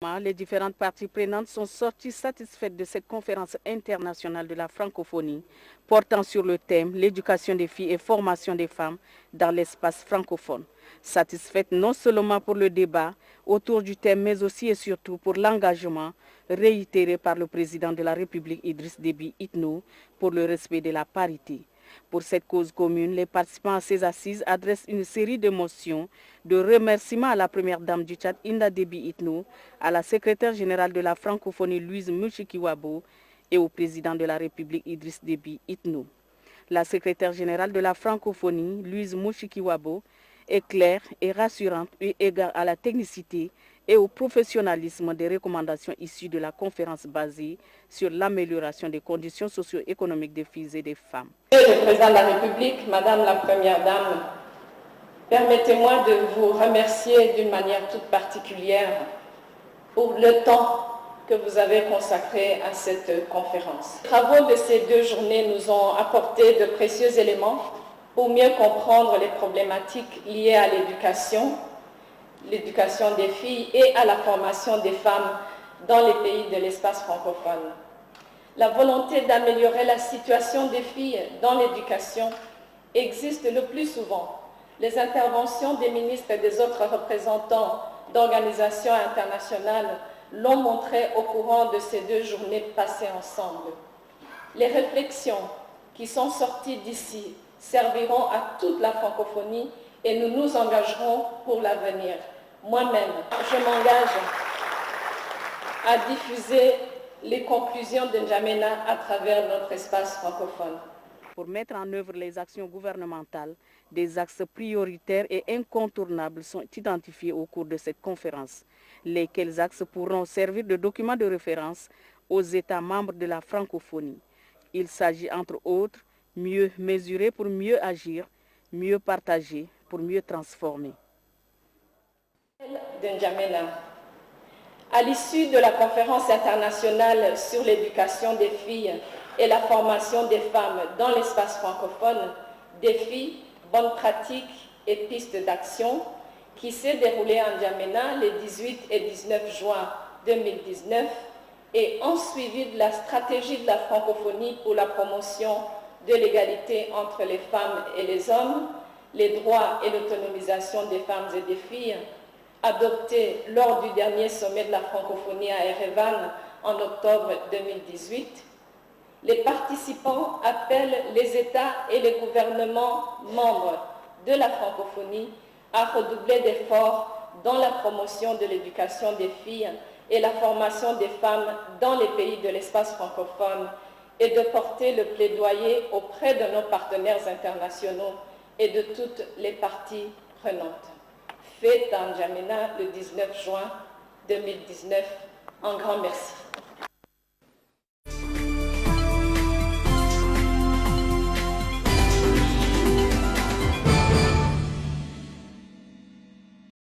Les différentes parties prenantes sont sorties satisfaites de cette conférence internationale de la francophonie portant sur le thème l'éducation des filles et formation des femmes dans l'espace francophone. Satisfaites non seulement pour le débat autour du thème, mais aussi et surtout pour l'engagement réitéré par le président de la République Idriss Déby Itno pour le respect de la parité. Pour cette cause commune, les participants à ces assises adressent une série de motions de remerciements à la première dame du Tchad, Inda Déby Itno, à la secrétaire générale de la francophonie, Louise Mushikiwabo, et au président de la République, Idriss Déby Itno. La secrétaire générale de la francophonie, Louise Mushikiwabo, est claire et rassurante eu égard à la technicité et au professionnalisme des recommandations issues de la conférence basée sur l'amélioration des conditions socio-économiques des filles et des femmes. Monsieur le Président de la République, Madame la Première Dame, permettez-moi de vous remercier d'une manière toute particulière pour le temps que vous avez consacré à cette conférence. Les travaux de ces 2 journées nous ont apporté de précieux éléments pour mieux comprendre les problématiques liées à l'éducation des filles et à la formation des femmes dans les pays de l'espace francophone. La volonté d'améliorer la situation des filles dans l'éducation existe le plus souvent. Les interventions des ministres et des autres représentants d'organisations internationales l'ont montré au courant de ces 2 journées passées ensemble. Les réflexions qui sont sorties d'ici serviront à toute la francophonie et nous nous engagerons pour l'avenir. Moi-même, je m'engage à diffuser les conclusions de N'Djamena à travers notre espace francophone. Pour mettre en œuvre les actions gouvernementales, des axes prioritaires et incontournables sont identifiés au cours de cette conférence, lesquels axes pourront servir de document de référence aux États membres de la francophonie. Il s'agit entre autres mieux mesurer pour mieux agir, mieux partager pour mieux transformer. De N'Djamena. À l'issue de la conférence internationale sur l'éducation des filles et la formation des femmes dans l'espace francophone, défis, bonnes pratiques et pistes d'action, qui s'est déroulée à N'Djamena les 18 et 19 juin 2019 et en suivi de la stratégie de la francophonie pour la promotion de l'égalité entre les femmes et les hommes, les droits et l'autonomisation des femmes et des filles, adopté lors du dernier sommet de la francophonie à Erevan en octobre 2018, les participants appellent les États et les gouvernements membres de la francophonie à redoubler d'efforts dans la promotion de l'éducation des filles et la formation des femmes dans les pays de l'espace francophone et de porter le plaidoyer auprès de nos partenaires internationaux et de toutes les parties prenantes. Fait à N'Djamena le 19 juin 2019. Un grand merci.